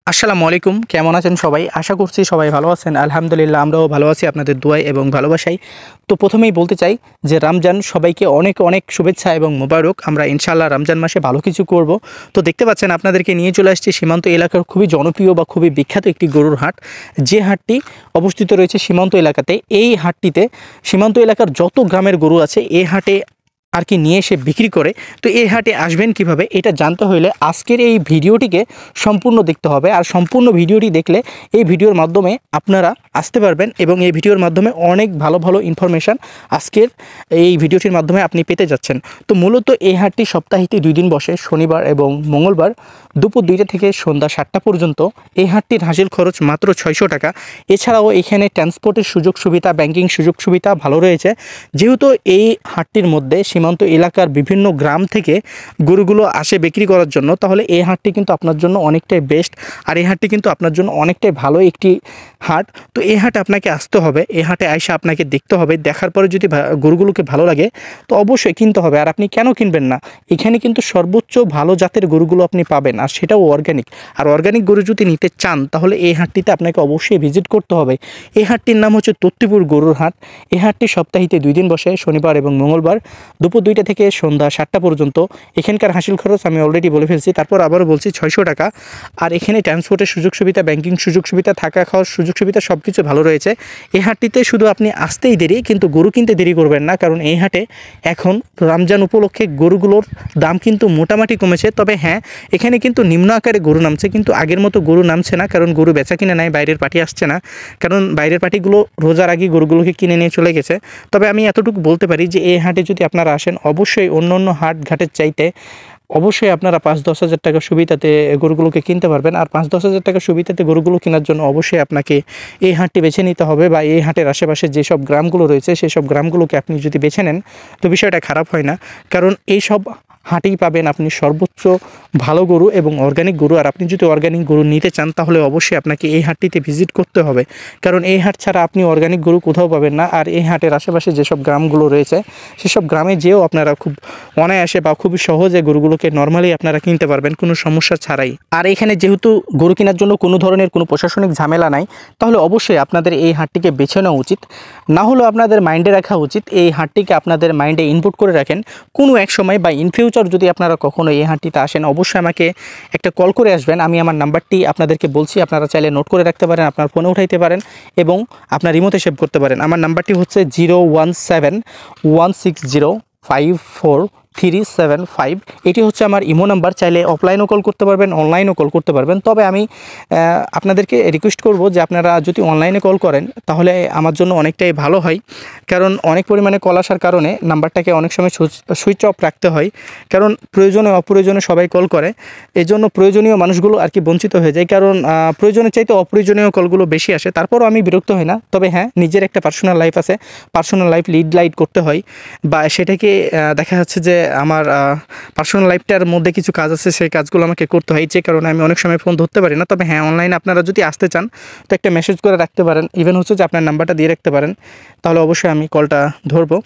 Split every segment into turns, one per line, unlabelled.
আসসালামু আলাইকুম, কেমন আছেন সবাই? আশা করছি সবাই ভালো আছেন। আলহামদুলিল্লাহ আমরাও ভালো আছি আপনাদের দোয়ায় এবং ভালোবাসায়। তো প্রথমেই বলতে চাই যে রমজান সবাইকে অনেক অনেক শুভেচ্ছা এবং মোবারক। আমরা ইনশাআল্লাহ রমজান মাসে ভালো কিছু করব। তো দেখতে পাচ্ছেন আপনাদেরকে নিয়ে চলে আসছি সীমান্ত এলাকার খুবই জনপ্রিয় বা খুবই বিখ্যাত একটি গরুর হাট। যে হাটটি অবস্থিত রয়েছে সীমান্ত এলাকাতে। এই হাটটিতে সীমান্ত এলাকার যত গ্রামের গরু আছে এই হাটে আর কি নিয়ে এসে বিক্রি করে। তো এই হাটে আসবেন কিভাবে এটা জানতে হলে আজকের এই ভিডিওটিকে সম্পূর্ণ দেখতে হবে। আর সম্পূর্ণ ভিডিওটি দেখলে এই ভিডিওর মাধ্যমে আপনারা আসতে পারবেন এবং এই ভিডিওর মাধ্যমে অনেক ভালো ভালো ইনফরমেশান আজকের এই ভিডিওটির মাধ্যমে আপনি পেতে যাচ্ছেন। তো মূলত এই হাটটি সপ্তাহে 2 দিন বসে, শনিবার এবং মঙ্গলবার দুপুর 2টা থেকে সন্ধ্যা 7টা পর্যন্ত। এই হাটটির হাসিল খরচ মাত্র 600 টাকা। এছাড়াও এখানে ট্রান্সপোর্টের সুযোগ সুবিধা, ব্যাংকিং সুযোগ সুবিধা ভালো রয়েছে। যেহেতু এই হাটটির মধ্যে সীমান্ত এলাকার বিভিন্ন গ্রাম থেকে গরুগুলো আসে বিক্রি করার জন্য, তাহলে এই হাটটি কিন্তু আপনার জন্য অনেকটাই বেস্ট। আর এই হাটটি কিন্তু আপনার জন্য অনেকটাই ভালো একটি হাট। তো এই হাটে আপনাকে আসতে হবে, এই হাটে আইসা আপনাকে দেখতে হবে। দেখার পরে যদি গরুগুলোকে ভালো লাগে তো অবশ্যই কিনতে হবে। আর আপনি কেন কিনবেন না? এখানে কিন্তু সর্বোচ্চ ভালো জাতের গরুগুলো আপনি পাবেন, আর সেটাও অর্গানিক। আর অর্গানিক গরু যদি নিতে চান তাহলে এই হাটটিতে আপনাকে অবশ্যই ভিজিট করতে হবে। এই হাটটির নাম হচ্ছে তত্ত্বপুর গরুর হাট। এই হাটটি সপ্তাহে 2 দিন বসে, শনিবার এবং মঙ্গলবার দুপুর 2টা থেকে সন্ধ্যা 7টা পর্যন্ত। এখানকার হাসিল খরচ আমি অলরেডি বলে ফেলছি, তারপর আবারও বলছি 600 টাকা। আর এখানে ট্রান্সপোর্টের সুযোগ সুবিধা, ব্যাংকিং সুযোগ সুবিধা, থাকা খাওয়ার সুযোগ সুবিধা সব কিছু ভালো রয়েছে। এই হাটটিতে শুধু আপনি আসতেই দেরি, কিন্তু গরু কিনতে দেরি করবেন না, কারণ এই হাটে এখন রমজান উপলক্ষে গরুগুলোর দাম কিন্তু মোটামুটি কমেছে। তবে হ্যাঁ, এখানে কিন্তু নিম্ন আকারে গরু নামছে, কিন্তু আগের মতো গরু নামছে না, কারণ গরু বেচা কিনে নাই, বাইরের পার্টি আসছে না। কারণ বাইরের পার্টিগুলো রোজার আগে গরুগুলোকে কিনে নিয়ে চলে গেছে। তবে আমি এতটুকু বলতে পারি যে এই হাটে যদি আপনারা আসেন অবশ্যই অন্য অন্য হাট ঘাটের চাইতে অবশ্যই আপনারা 5-10 হাজার টাকা সুবিধাতে গরুগুলোকে কিনতে পারবেন। আর 5-10 হাজার টাকা সুবিধাতে গরুগুলো কেনার জন্য অবশ্যই আপনাকে এই হাটটি বেছে নিতে হবে, বা এই হাটের আশেপাশে যেসব গ্রামগুলো রয়েছে সেই সব গ্রামগুলোকে আপনি যদি বেছে নেন তো বিষয়টা খারাপ হয় না। কারণ এই সব হাটেই পাবেন আপনি সর্বোচ্চ ভালো গরু এবং অর্গানিক গরু। আর আপনি যদি অর্গানিক গরু নিতে চান তাহলে অবশ্যই আপনাকে এই হাটটিতে ভিজিট করতে হবে, কারণ এই হাট ছাড়া আপনি অর্গানিক গরু কোথাও পাবেন না। আর এই হাটের আশেপাশে যেসব গ্রামগুলো রয়েছে সেসব গ্রামে যেও আপনারা খুব অনায়াসে বা খুবই সহজে গরুগুলোকে নর্মালি আপনারা কিনতে পারবেন কোনো সমস্যা ছাড়াই। আর এখানে যেহেতু গরু কেনার জন্য কোনো ধরনের কোনো প্রশাসনিক ঝামেলা নাই, তাহলে অবশ্যই আপনাদের এই হাটটিকে বেছে নেওয়া উচিত। না হলেও আপনাদের মাইন্ডে রাখা উচিত, এই হাটটিকে আপনাদের মাইন্ডে ইনপুট করে রাখেন। কোনো এক সময় বা ইন ফিউচার যদি আপনারা কখনো এই হাটটিতে আসেন অবশ্যই আমাকে একটা কল করে আসবেন। আমি আমার নাম্বারটি আপনাদেরকে বলছি, আপনারা চাইলে নোট করে রাখতে পারেন, আপনার ফোনে উঠাইতে পারেন এবং আপনার রিমোটে সেভ করতে পারেন। আমার নাম্বারটি হচ্ছে 017-160-54-375। এটি হচ্ছে আমার ইমো নাম্বার। চাইলে অফলাইনও কল করতে পারবেন, অনলাইনও কল করতে পারবেন। তবে আমি আপনাদেরকে রিকোয়েস্ট করব যে আপনারা যদি অনলাইনে কল করেন তাহলে আমার জন্য অনেকটাই ভালো হয়, কারণ অনেক পরিমাণে কল আসার কারণে নাম্বারটাকে অনেক সময় সুইচ অফ রাখতে হয়, কারণ প্রয়োজনে অপ্রয়োজনে সবাই কল করে। এই জন্য প্রয়োজনীয় মানুষগুলো আর কি বঞ্চিত হয়ে যায়, কারণ প্রয়োজনের চাইতে অপ্রয়োজনীয় কলগুলো বেশি আসে। তারপরও আমি বিরক্ত হই না। তবে হ্যাঁ, নিজের একটা পার্সোনাল লাইফ আছে, পার্সোনাল লাইফ লিড করতে হয়, বা সেটাকে দেখা যাচ্ছে যে আমার পার্সোনাল লাইফটার মধ্যে কিছু কাজ আছে, সেই কাজগুলো আমাকে করতে হয়, যে কারণে আমি অনেক সময় ফোন ধরতে পারি না। তবে হ্যাঁ, অনলাইনে আপনারা যদি আসতে চান তো একটা মেসেজ করে রাখতে পারেন, ইভেন হচ্ছে যে আপনার নাম্বারটা দিয়ে রাখতে পারেন, তাহলে অবশ্যই আমি কলটা ধরবো।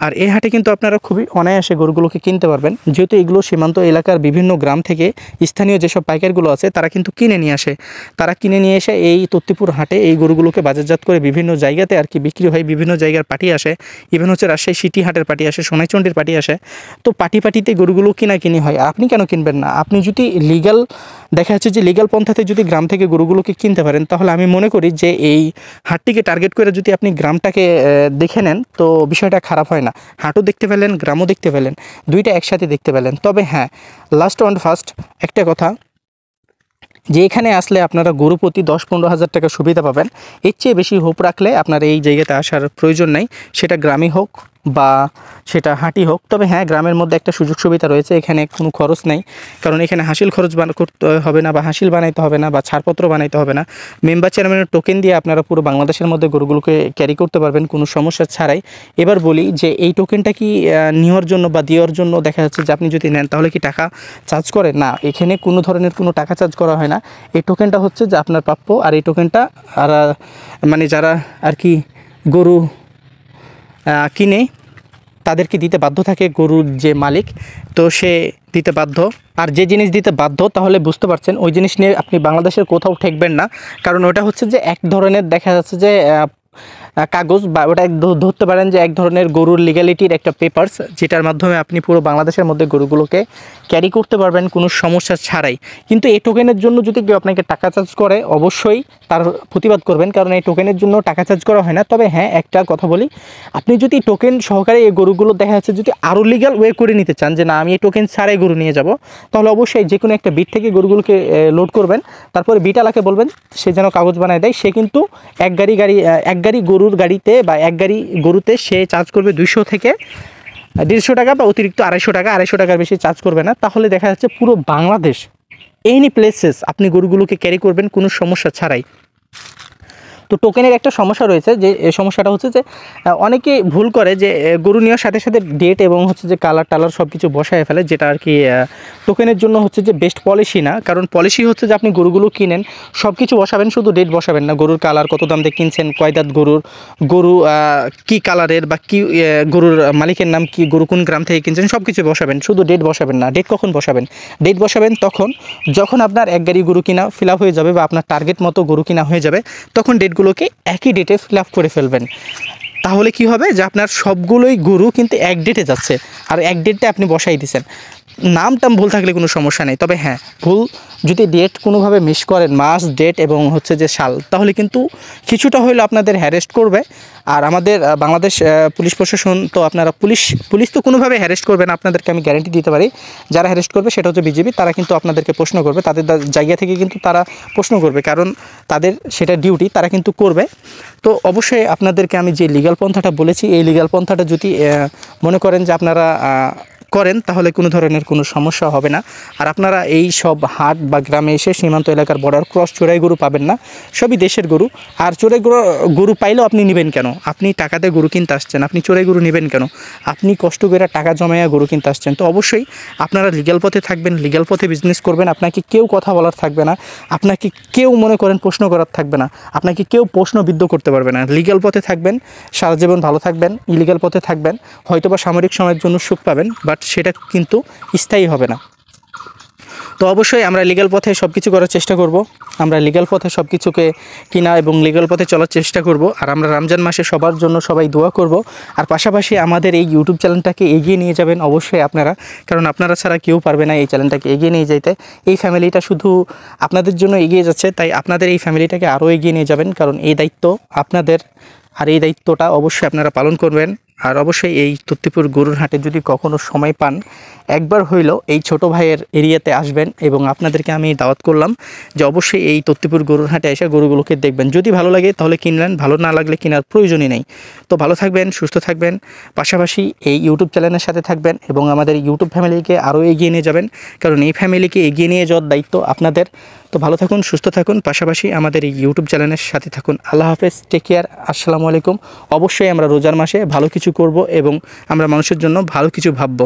আর এই হাটে কিন্তু আপনারা খুবই অনায়াসে গরুগুলোকে কিনতে পারবেন, যেহেতু এগুলো সীমান্ত এলাকার বিভিন্ন গ্রাম থেকে স্থানীয় যেসব পাইকারগুলো আছে তারা কিন্তু কিনে নিয়ে আসে। তারা কিনে নিয়ে এসে এই তত্ত্বপুর হাটে এই গরুগুলোকে বাজারজাত করে বিভিন্ন জায়গাতে আর কি বিক্রি হয়। বিভিন্ন জায়গার পার্টি আসে, ইভেন হচ্ছে রাজশাহী সিটি হাটের পার্টি আসে, সোনাইচন্ডীর পার্টি আসে। তো পার্টিতে গরুগুলো কিনি হয়। আপনি কেন কিনবেন না? আপনি যদি লিগ্যাল দেখা যাচ্ছে যে লিগ্যাল পন্থাতে যদি গ্রাম থেকে গরুগুলোকে কিনতে পারেন তাহলে আমি মনে করি যে এই হাটটিকে টার্গেট করে যদি আপনি গ্রামটাকে দেখে নেন তো বিষয়টা খারাপ হয় না। হাটও দেখতে পেলেন, গ্রামও দেখতে পেলেন, দুইটা একসাথে দেখতে পেলেন। তবে হ্যাঁ, লাস্ট অ্যান্ড ফার্স্ট একটা কথা, যে এখানে আসলে আপনারা গরু প্রতি 10-15 হাজার টাকা সুবিধা পাবেন। এর চেয়ে বেশি হোপ রাখলে আপনার এই জায়গাতে আসার প্রয়োজন নেই, সেটা গ্রামই হোক বা সেটা হাঁটি হোক। তবে হ্যাঁ, গ্রামের মধ্যে একটা সুযোগ সুবিধা রয়েছে, এখানে কোনো খরচ নেই, কারণ এখানে হাসিল খরচ করতে হবে না, বা হাসিল বানাইতে হবে না, বা ছাড়পত্র বানাইতে হবে না। মেম্বার চেয়ারম্যানের টোকেন দিয়ে আপনারা পুরো বাংলাদেশের মধ্যে গরুগুলোকে ক্যারি করতে পারবেন কোনো সমস্যা ছাড়াই। এবার বলি যে এই টোকেনটা কি নেওয়ার জন্য বা দেওয়ার জন্য দেখা যাচ্ছে যে আপনি যদি নেন তাহলে কি টাকা চার্জ করে? না, এখানে কোনো ধরনের কোনো টাকা চার্জ করা হয় না। এই টোকেনটা হচ্ছে যে আপনার প্রাপ্য। আর এই টোকেনটা আর মানে যারা আর কি গরু কিনে তাদেরকে দিতে বাধ্য থাকে গরুর যে মালিক, তো সে দিতে বাধ্য। আর যে জিনিস দিতে বাধ্য তাহলে বুঝতে পারছেন ওই জিনিস নিয়ে আপনি বাংলাদেশের কোথাও ঠেকবেন না, কারণ ওটা হচ্ছে যে এক ধরনের দেখা যাচ্ছে যে কাগজ, বা ওটা ধরতে পারেন যে এক ধরনের গরুর লিগ্যালিটির একটা পেপারস, যেটার মাধ্যমে আপনি পুরো বাংলাদেশের মধ্যে গরুগুলোকে ক্যারি করতে পারবেন কোনো সমস্যা ছাড়াই। কিন্তু এই টোকেনের জন্য যদি কেউ আপনাকে টাকা চার্জ করে অবশ্যই তার প্রতিবাদ করবেন, কারণ এই টোকেনের জন্য টাকা চার্জ করা হয় না। তবে হ্যাঁ, একটা কথা বলি, আপনি যদি টোকেন সহকারে এই গরুগুলো দেখা যাচ্ছে যদি আরও লিগ্যাল ওয়ে করে নিতে চান যে না আমি এই টোকেন ছাড়াই গরু নিয়ে যাব, তাহলে অবশ্যই যে কোনো একটা বিট থেকে গরুগুলোকে লোড করবেন, তারপরে বিটালাকে বলবেন সে যেন কাগজ বানায় দেয়। সে কিন্তু এক গাড়ি গরুর গাড়িতে বা এক গাড়ি গরুতে সে চার্জ করবে 200 থেকে 150 টাকা বা অতিরিক্ত 250 টাকার বেশি চার্জ করবে না। তাহলে দেখা যাচ্ছে পুরো বাংলাদেশ এনি প্লেসেস আপনি গরুগুলোকে ক্যারি করবেন কোনো সমস্যা ছাড়াই। তো টোকেনের একটা সমস্যা রয়েছে, যে সমস্যাটা হচ্ছে যে অনেকে ভুল করে যে গরু নেওয়ার সাথে সাথে ডেট এবং হচ্ছে যে কালার টালার সব কিছু বসায় ফেলে, যেটা আর কি টোকেনের জন্য হচ্ছে যে বেস্ট পলিসি না। কারণ পলিসি হচ্ছে যে আপনি গরুগুলো কিনেন, সব কিছু বসাবেন, শুধু ডেট বসাবেন না। গরুর কালার কত দাম দিয়ে কিনছেন, কয় দাঁত গরু কী কালারের বা কী গরুর মালিকের নাম কি, গরু কোন গ্রাম থেকে কিনছেন, সব কিছু বসাবেন, শুধু ডেট বসাবেন না। ডেট কখন বসাবেন? ডেট বসাবেন তখন যখন আপনার এক গাড়ি গরু কিনা ফিল আপ হয়ে যাবে বা আপনার টার্গেট মতো গরু কিনা হয়ে যাবে, তখন ডেটগুলোকে একই ডেটে ফিল আপ করে ফেলবেন। তাহলে কি হবে যে আপনার সবগুলোই গরু কিন্তু এক ডেটে যাচ্ছে, আর এক ডেটে আপনি বসাই দিচ্ছেন। নাম ভুল থাকলে কোনো সমস্যা নেই, তবে হ্যাঁ, ভুল যদি ডেট কোনোভাবে মিস করেন, মাস, ডেট এবং হচ্ছে যে সাল, তাহলে কিন্তু কিছুটা হইলেও আপনাদের হ্যারেস্ট করবে। আর আমাদের বাংলাদেশ পুলিশ প্রশাসন তো আপনারা পুলিশ তো কোনোভাবে হ্যারেস্ট করবে না, আপনাদেরকে আমি গ্যারান্টি দিতে পারি। যারা হ্যারেস্ট করবে সেটা হচ্ছে বিজেপি, তারা কিন্তু আপনাদেরকে প্রশ্ন করবে, তাদের জায়গা থেকে কিন্তু তারা প্রশ্ন করবে, কারণ তাদের সেটা ডিউটি, তারা কিন্তু করবে। তো অবশ্যই আপনাদেরকে আমি যে লিগ্যাল পন্থাটা বলেছি, এই লিগ্যাল পন্থাটা যদি মনে করেন যে আপনারা করেন, তাহলে কোনো ধরনের কোনো সমস্যা হবে না। আর আপনারা এই সব হাট বা গ্রামে এসে সীমান্ত এলাকার বর্ডার ক্রস চোরাই গরু পাবেন না, সবই দেশের গরু। আর চোরাই গরু পাইলেও আপনি নেবেন কেন? আপনি টাকাতে গরু কিনতে আসছেন, আপনি চোরাই গরু নেবেন কেন? আপনি কষ্ট করে টাকা জমাইয়া গরু কিনতে আসছেন। তো অবশ্যই আপনারা লিগ্যাল পথে থাকবেন, লিগ্যাল পথে বিজনেস করবেন। আপনাকে কেউ কথা বলার থাকবে না, আপনাকে কেউ মনে করেন প্রশ্ন করার থাকবে না, আপনাকে কেউ প্রশ্নবিদ্ধ করতে পারবে না। লিগ্যাল পথে থাকবেন, সারা জীবন ভালো থাকবেন। ইলিগ্যাল পথে থাকবেন, হয়তোবা সাময়িক সময়ের জন্য সুখ পাবেন, বাট সেটা কিন্তু স্থায়ী হবে না। তো অবশ্যই আমরা লিগ্যাল পথে সব কিছু করার চেষ্টা করব, আমরা লিগ্যাল পথে সব কিছুকে কিনা এবং লিগ্যাল পথে চলার চেষ্টা করব। আর আমরা রমজান মাসে সবার জন্য সবাই দোয়া করব। আর পাশাপাশি আমাদের এই ইউটিউব চ্যানেলটাকে এগিয়ে নিয়ে যাবেন অবশ্যই আপনারা, কারণ আপনারা ছাড়া কেউ পারবে না এই চ্যানেলটাকে এগিয়ে নিয়ে যেতে। এই ফ্যামিলিটা শুধু আপনাদের জন্য এগিয়ে যাচ্ছে, তাই আপনাদের এই ফ্যামিলিটাকে আরও এগিয়ে নিয়ে যাবেন, কারণ এই দায়িত্ব আপনাদের। আর এই দায়িত্বটা অবশ্যই আপনারা পালন করবেন। আর অবশ্যই এই তত্ত্বপুর গরুর হাটে যদি কখনো সময় পান, একবার হইলেও এই ছোট ভাইয়ের এরিয়াতে আসবেন, এবং আপনাদেরকে আমি দাওয়াত করলাম যে অবশ্যই এই তত্ত্বপুর গরুর হাটে এসে গরুগুলোকে দেখবেন। যদি ভালো লাগে তাহলে কিনলেন, ভালো না লাগলে কেনার প্রয়োজনই নেই। তো ভালো থাকবেন, সুস্থ থাকবেন, পাশাপাশি এই ইউটিউব চ্যানেলের সাথে থাকবেন এবং আমাদের ইউটিউব ফ্যামিলিকে আরও এগিয়ে নিয়ে যাবেন, কারণ এই ফ্যামিলিকে এগিয়ে নিয়ে যাওয়ার দায়িত্ব আপনাদের। তো ভালো থাকুন, সুস্থ থাকুন, পাশাপাশি আমাদের এই ইউটিউব চ্যানেলের সাথে থাকুন। আল্লাহ হাফেজ, টেক কেয়ার, আসসালামু আলাইকুম। অবশ্যই আমরা রোজার মাসে ভালো কিছু করব এবং আমরা মানুষের জন্য ভালো কিছু ভাববো।